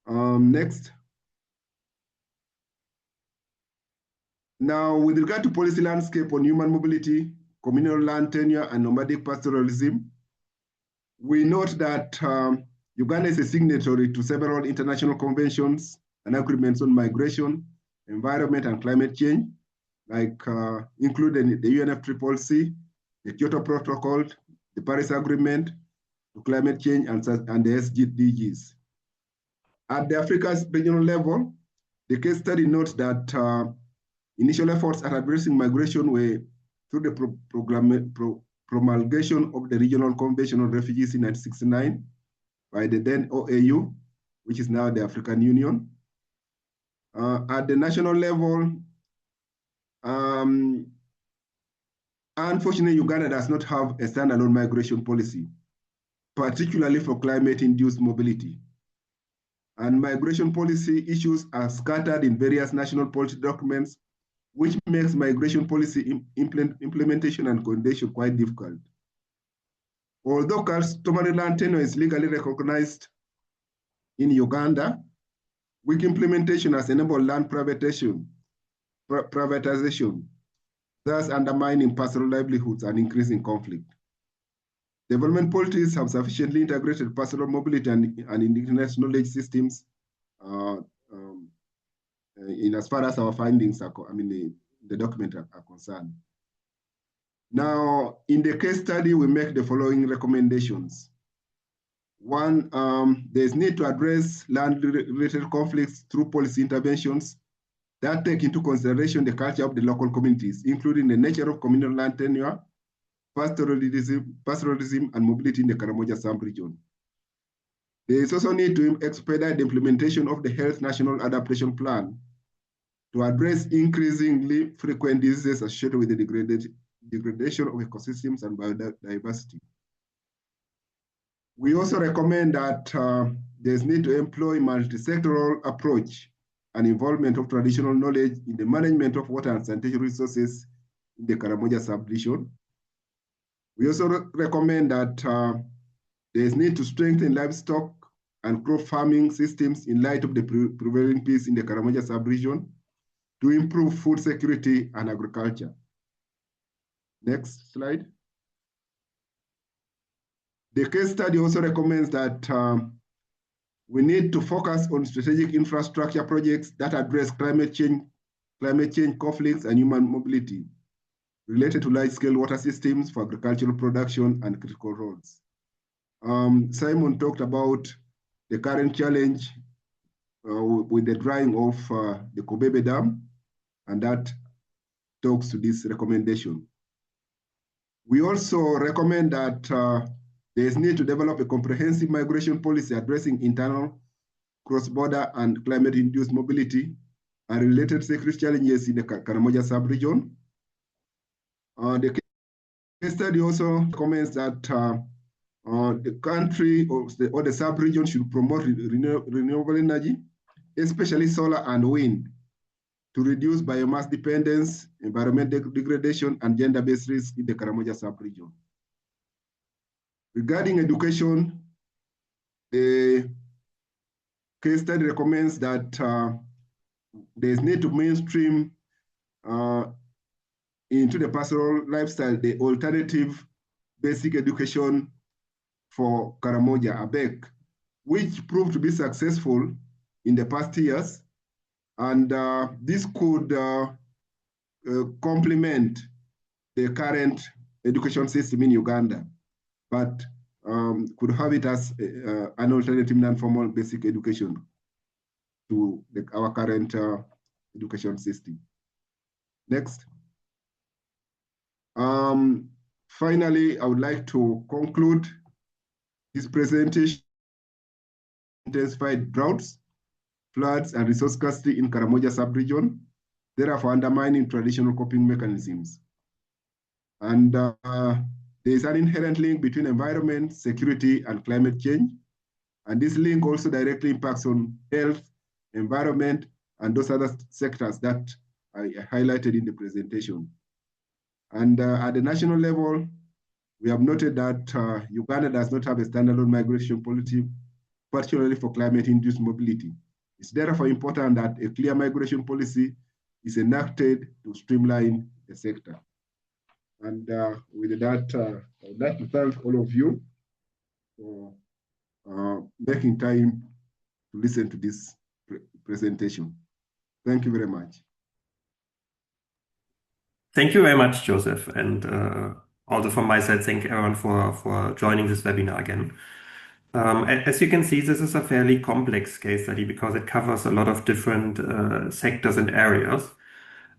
Next. Now, with regard to policy landscape on human mobility, communal land tenure, and nomadic pastoralism, we note that Uganda is a signatory to several international conventions and agreements on migration, environment, and climate change, like including the UNFCCC, the Kyoto Protocol, the Paris Agreement to climate change, and the SDGs. At the Africa's regional level, the case study notes that initial efforts at addressing migration were through the promulgation of the Regional Convention on Refugees in 1969 by the then OAU, which is now the African Union. At the national level, unfortunately, Uganda does not have a standalone migration policy, particularly for climate-induced mobility. And migration policy issues are scattered in various national policy documents, which makes migration policy implementation and coordination quite difficult. Although customary land tenure is legally recognized in Uganda, weak implementation has enabled land privatization, thus undermining pastoral livelihoods and increasing conflict. Development policies have sufficiently integrated pastoral mobility and indigenous knowledge systems in as far as our findings are, the document are concerned. Now, in the case study, we make the following recommendations. One, there's need to address land-related conflicts through policy interventions that take into consideration the culture of the local communities, including the nature of communal land tenure, pastoralism, and mobility in the Karamoja sub-region. There is also need to expedite the implementation of the Health National Adaptation Plan to address increasingly frequent diseases associated with the degradation of ecosystems and biodiversity. We also recommend that there's need to employ multi-sectoral approach and involvement of traditional knowledge in the management of water and sanitation resources in the Karamoja sub-region. We also recommend that there's need to strengthen livestock and crop farming systems in light of the prevailing peace in the Karamoja sub-region to improve food security and agriculture. Next slide. The case study also recommends that we need to focus on strategic infrastructure projects that address climate change conflicts and human mobility related to large-scale water systems for agricultural production and critical roads. Simon talked about the current challenge with the drying of the Kobebe Dam, and that talks to this recommendation. We also recommend that there is need to develop a comprehensive migration policy addressing internal, cross-border, and climate-induced mobility and related security challenges in the Karamoja sub-region. The case study also recommends that the country or the sub-region should promote renewable energy, especially solar and wind, to reduce biomass dependence, environmental degradation, and gender-based risk in the Karamoja sub-region. Regarding education, the case study recommends that there is need to mainstream into the pastoral lifestyle the alternative basic education for Karamoja, ABEC, which proved to be successful in the past years. And this could complement the current education system in Uganda, but could have it as an alternative non-formal basic education to our current education system. Next. Finally, I would like to conclude this presentation. Intensified droughts, floods, and resource scarcity in Karamoja sub-region, therefore undermining traditional coping mechanisms. And there is an inherent link between environment, security, and climate change. And this link also directly impacts on health, environment, and those other sectors that I highlighted in the presentation. And at the national level, we have noted that Uganda does not have a standalone migration policy, particularly for climate-induced mobility. It's therefore important that a clear migration policy is enacted to streamline the sector. And with that, I would like to thank all of you for making time to listen to this presentation. Thank you very much.
Thank you very much, Joseph. And also from my side, thank everyone for joining this webinar again. As you can see, this is a fairly complex case study because it covers a lot of different sectors and areas.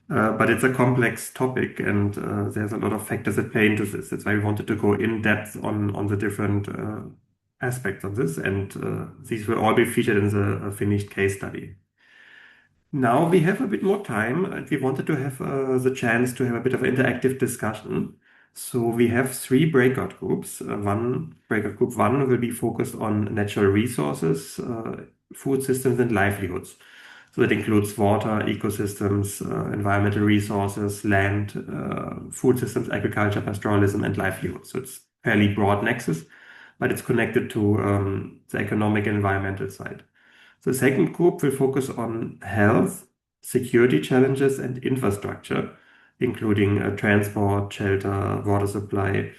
But it's a complex topic, and there's a lot of factors that play into this. That's why we wanted to go in depth on the different aspects of this, and these will all be featured in the finished case study. Now we have a bit more time, and we wanted to have the chance to have a bit of an interactive discussion. So we have 3 breakout groups. Breakout group 1 will be focused on natural resources, food systems, and livelihoods. So that includes water, ecosystems, environmental resources, land, food systems, agriculture, pastoralism, and livelihoods. So it's fairly broad nexus, but it's connected to the economic and environmental side. The second group will focus on health, security challenges, and infrastructure, including transport, shelter, water supply,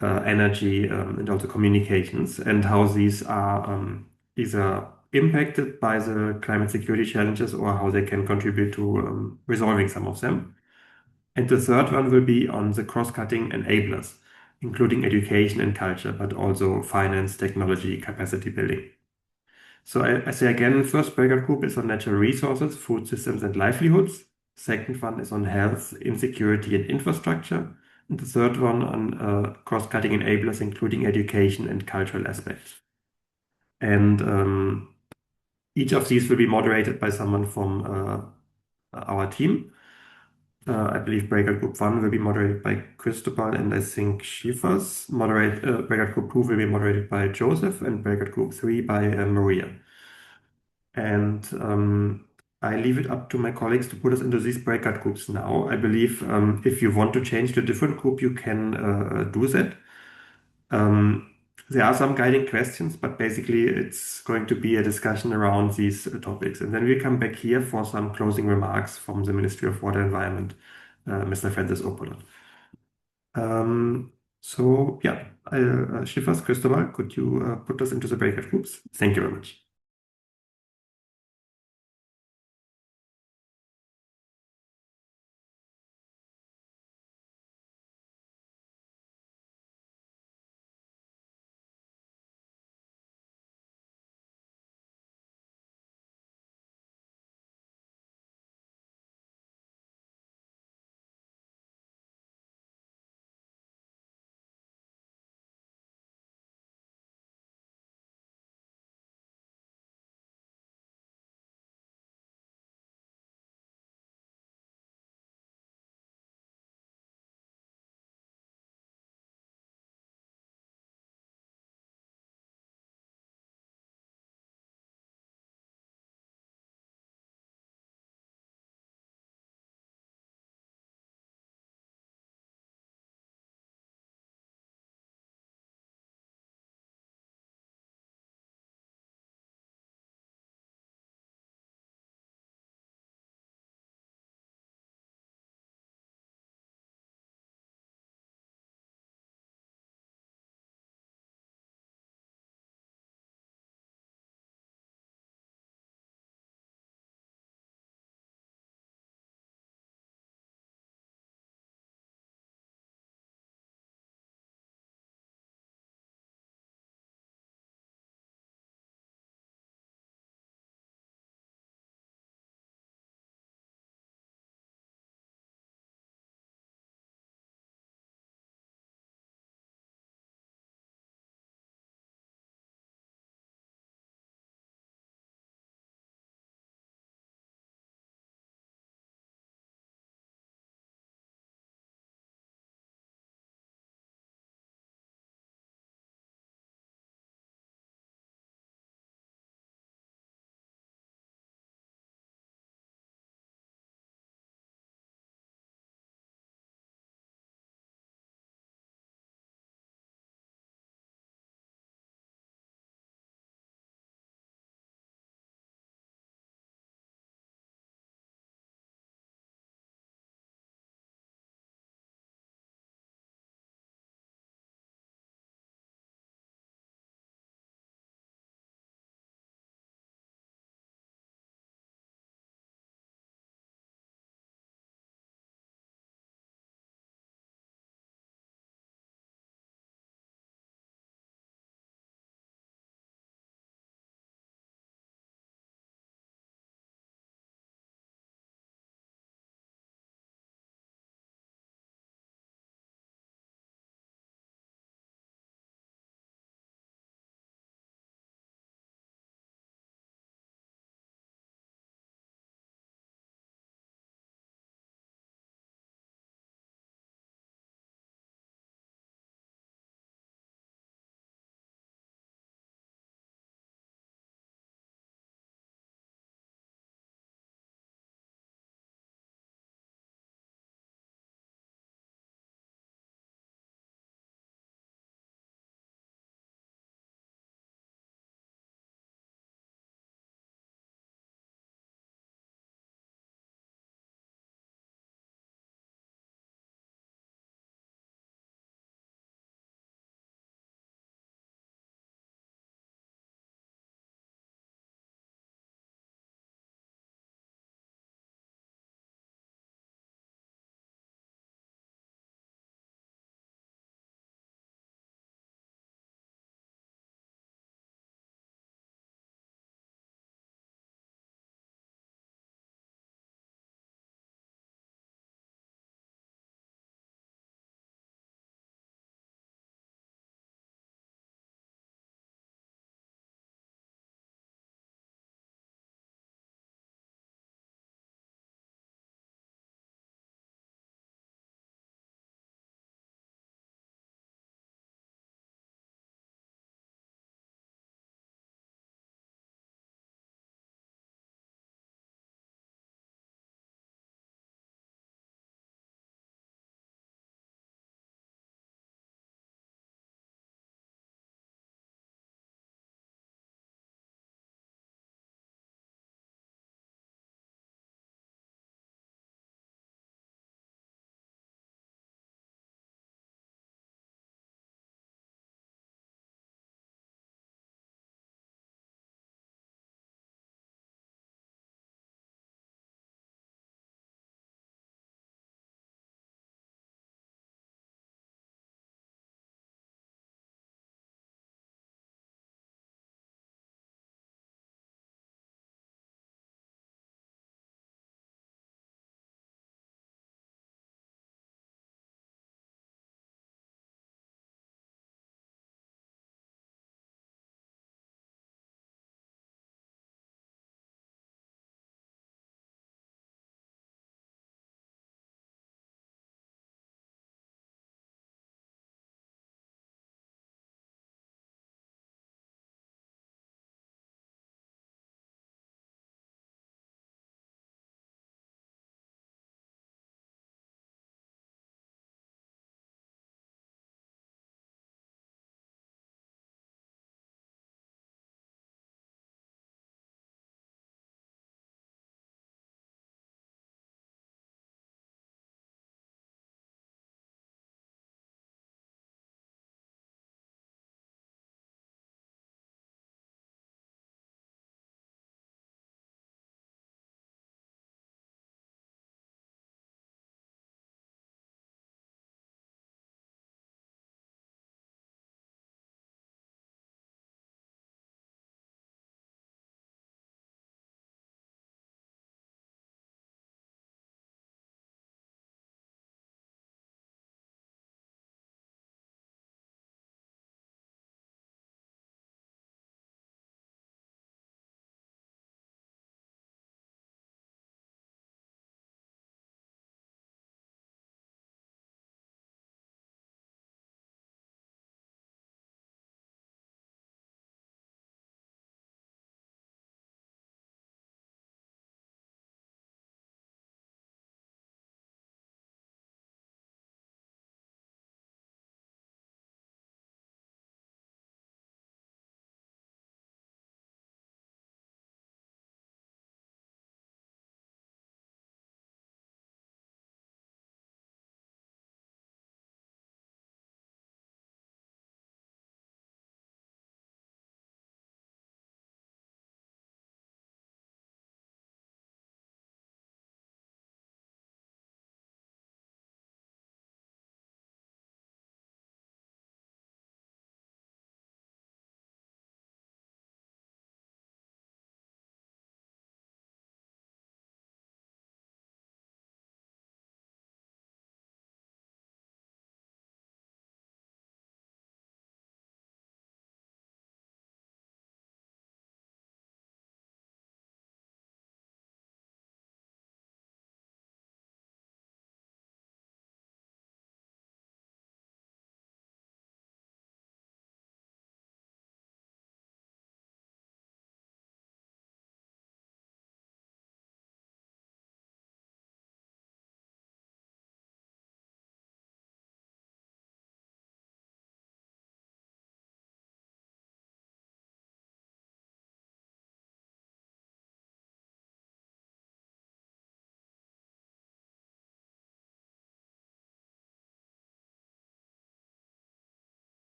energy, and also communications, and how these are either impacted by the climate security challenges or how they can contribute to resolving some of them. And the third one will be on the cross-cutting enablers, including education and culture, but also finance, technology, capacity building. So I say again, first breakout group is on natural resources, food systems, and livelihoods. Second one is on health, insecurity, and infrastructure. And the third one on cross-cutting enablers, including education and cultural aspects. And each of these will be moderated by someone from our team. I believe breakout group 1 will be moderated by Cristobal and I think Shifas. Breakout group 2 will be moderated by Joseph, and breakout group 3 by Maria. And I leave it up to my colleagues to put us into these breakout groups now. I believe if you want to change to a different group, you can do that. There are some guiding questions, but basically it's going to be a discussion around these topics. And then we'll come back here for some closing remarks from the Ministry of Water and Environment, Mr. Francis Opola. So yeah, Shifas, Cristobal, could you put us into the breakout groups? Thank you very much.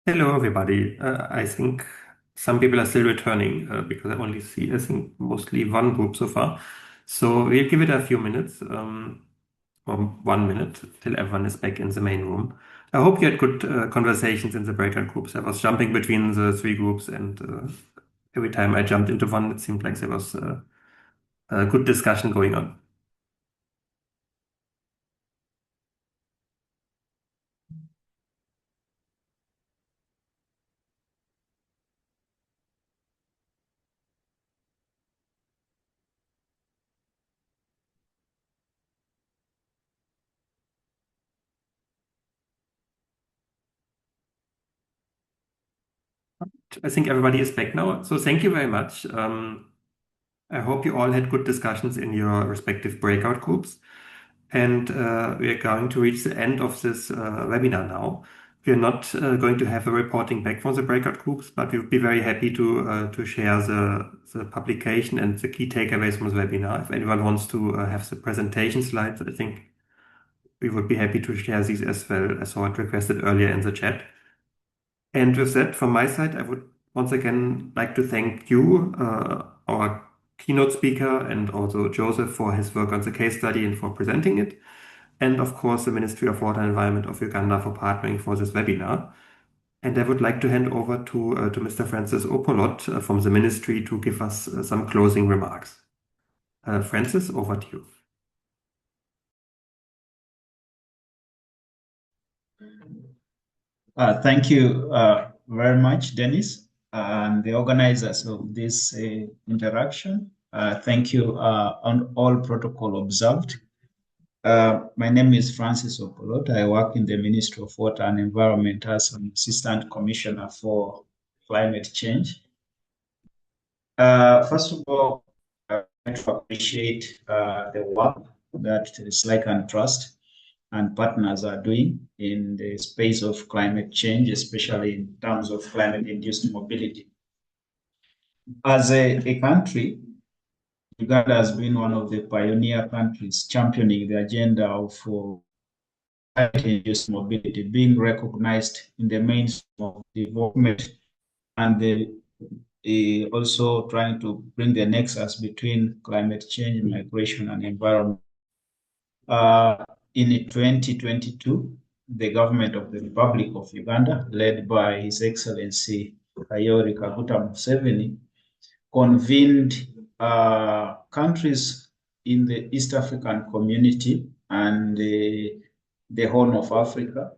Hello, everybody. I think some people are still returning because I only see, I think, mostly one group so far. So we'll give it a few minutes, or 1 minute, till everyone is back in the main room. I hope you had good conversations in the breakout groups. I was jumping between the three groups, and every time I jumped into one, it seemed like there was a good discussion going on. I think everybody is back now. So thank you very much. I hope you all had good discussions in your respective breakout groups. And we are going to reach the end of this webinar now. We are not going to have a reporting back from the breakout groups, but we would be very happy to share the publication and the key takeaways from the webinar. If anyone wants to have the presentation slides, I think we would be happy to share these as well, as I had requested earlier in the chat. And with that, from my side, I would once again like to thank you, our keynote speaker, and also Joseph for his work on the case study and for presenting it. And of course, the Ministry of Water and Environment of Uganda for partnering for this webinar. And I would like to hand over to Mr. Francis Opolot from the ministry to give us some closing remarks. Francis, over to you.
Thank you very much, Dennis, and the organizers of this interaction. Thank you on all protocol observed. My name is Francis Opolot. I work in the Ministry of Water and Environment as an Assistant Commissioner for Climate Change. First of all, I'd like to appreciate the work that the SLYCAN Trust and partners are doing in the space of climate change, especially in terms of climate-induced mobility. As a country, Uganda has been one of the pioneer countries championing the agenda of climate-induced mobility, being recognized in the mainstream of development, and also trying to bring the nexus between climate change, migration, and environment. In 2022, the government of the Republic of Uganda, led by His Excellency Yoweri Kaguta Museveni, convened countries in the East African community and the Horn of Africa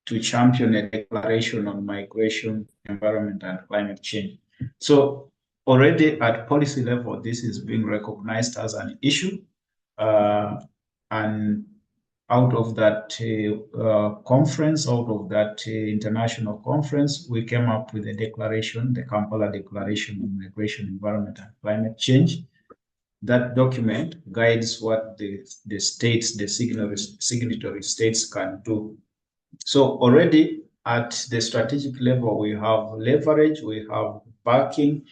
to champion a declaration on migration, environment, and climate change. So already at policy level, this is being recognized as an issue. And out of that conference, out of that international conference, we came up with a declaration, the Kampala Declaration on Migration, Environment, and Climate Change. That document guides what the states, the signatory states can do. So already at the strategic level, we have leverage, we have backing.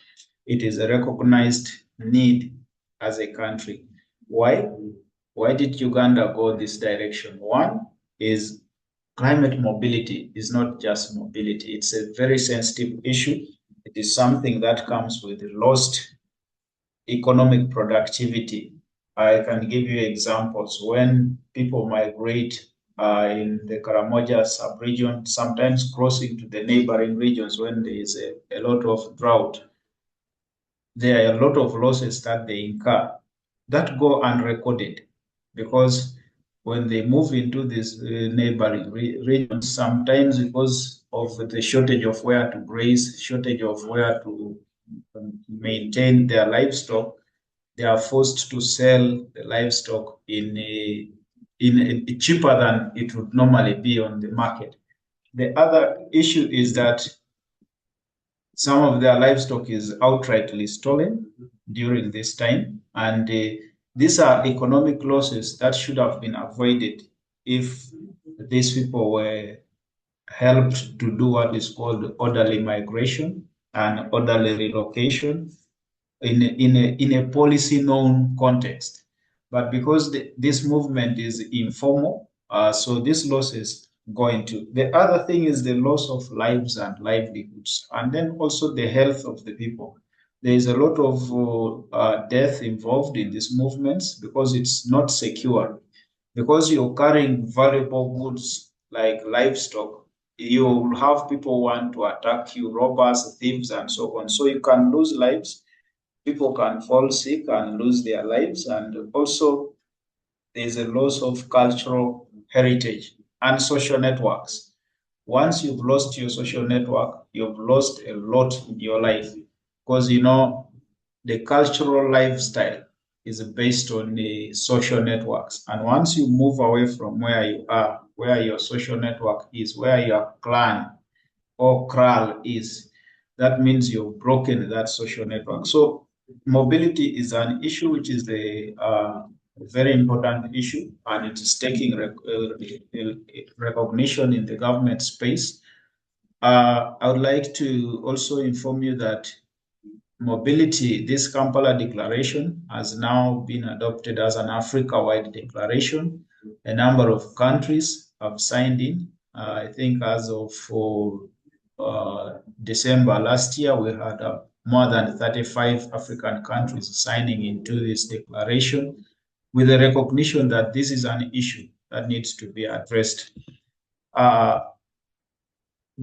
It is a recognized need as a country. Why? Why did Uganda go this direction? One is climate mobility is not just mobility. It's a very sensitive issue. It is something that comes with lost economic productivity. I can give you examples. When people migrate in the Karamoja sub-region, sometimes crossing to the neighboring regions when there is a lot of drought, there are a lot of losses that they incur that go unrecorded, because when they move into these neighboring regions, sometimes because of the shortage of where to graze, shortage of where to maintain their livestock, they are forced to sell the livestock in cheaper than it would normally be on the market. The other issue is that some of their livestock is outrightly stolen during this time, and these are economic losses that should have been avoided if these people were helped to do what is called orderly migration and orderly relocation in a policy known context. But because this movement is informal, so these losses go into. The other thing is the loss of lives and livelihoods, and then also the health of the people. There is a lot of death involved in these movements because it's not secure. Because you're carrying valuable goods like livestock, you will have people want to attack you, robbers, thieves, and so on. So you can lose lives. People can fall sick and lose their lives, and also there's a loss of cultural heritage and social networks. Once you've lost your social network, you've lost a lot in your life because the cultural lifestyle is based on the social networks. And once you move away from where you are, where your social network is, where your clan or kraal is, that means you've broken that social network. So mobility is an issue which is a very important issue, and it is taking recognition in the government space. I would like to also inform you that mobility, this Kampala Declaration, has now been adopted as an Africa-wide declaration. A number of countries have signed in. I think as of December last year, we had more than 35 African countries signing into this declaration with the recognition that this is an issue that needs to be addressed.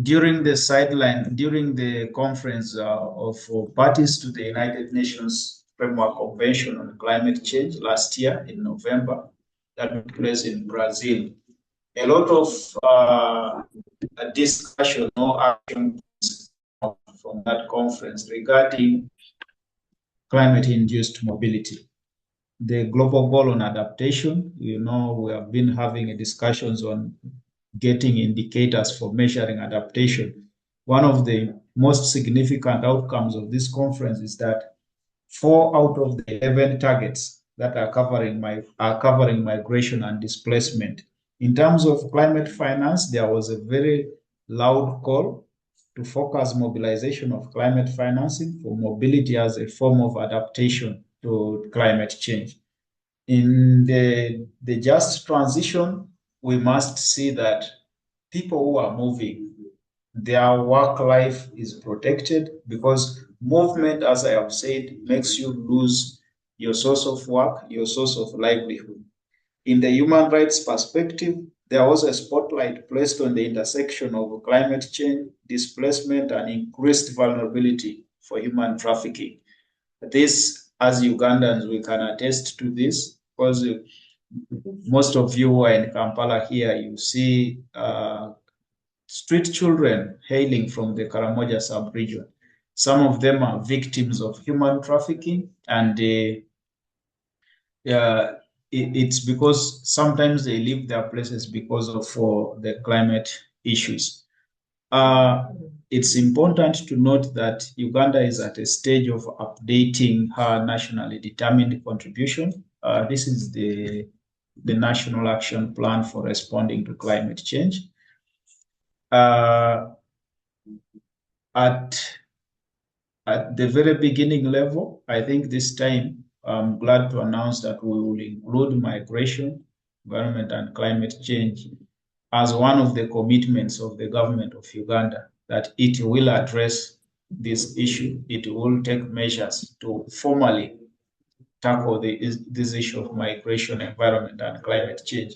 During the conference of parties to the United Nations Framework Convention on Climate Change last year in November, that took place in Brazil, a lot of discussion or action from that conference regarding climate-induced mobility. The global goal on adaptation, we have been having discussions on getting indicators for measuring adaptation. One of the most significant outcomes of this conference is that 4 out of the 11 targets that are covering migration and displacement. In terms of climate finance, there was a very loud call to focus mobilization of climate financing for mobility as a form of adaptation to climate change. In the just transition, we must see that people who are moving, their work life is protected, because movement, as I have said, makes you lose your source of work, your source of livelihood. In the human rights perspective, there was a spotlight placed on the intersection of climate change, displacement, and increased vulnerability for human trafficking. This, as Ugandans, we can attest to this, because most of you who are in Kampala here, you see street children hailing from the Karamoja sub-region. Some of them are victims of human trafficking, and it's because sometimes they leave their places because of the climate issues. It's important to note that Uganda is at a stage of updating her nationally determined contribution. This is the National Action Plan for Responding to Climate Change. At the very beginning level, I think this time I'm glad to announce that we will include migration, environment, and climate change as one of the commitments of the government of Uganda, that it will address this issue. It will take measures to formally tackle this issue of migration, environment, and climate change.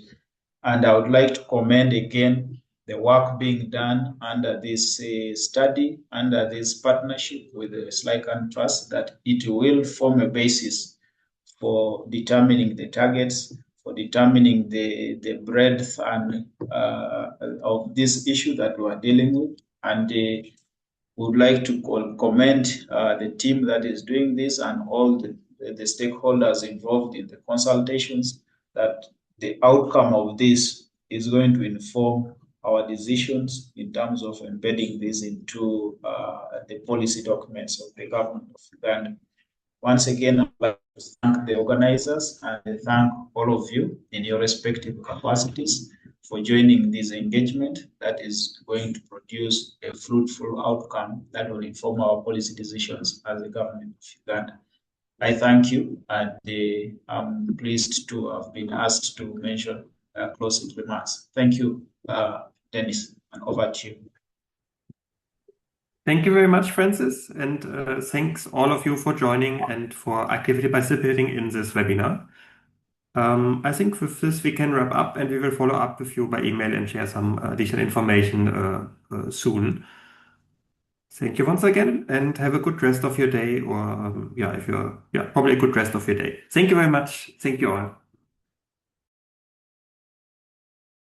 And I would like to commend again the work being done under this study, under this partnership with the SLYCAN Trust, that it will form a basis for determining the targets, for determining the breadth and of this issue that we are dealing with. And would like to commend the team that is doing this and all the stakeholders involved in the consultations, that the outcome of this is going to inform our decisions in terms of embedding this into the policy documents of the government of Uganda. Once again, I'd like to thank the organizers and thank all of you in your respective capacities for joining this engagement that is going to produce a fruitful outcome that will inform our policy decisions as the government of Uganda. I thank you, and I'm pleased to have been asked to mention closing remarks. Thank you. Dennis, and over to you.
Thank you very much, Francis, and thanks all of you for joining and for actively participating in this webinar. I think with this we can wrap up, and we will follow up with you by email and share some additional information soon. Thank you once again, and have a good rest of your day, or probably a good rest of your day. Thank you very much. Thank you all.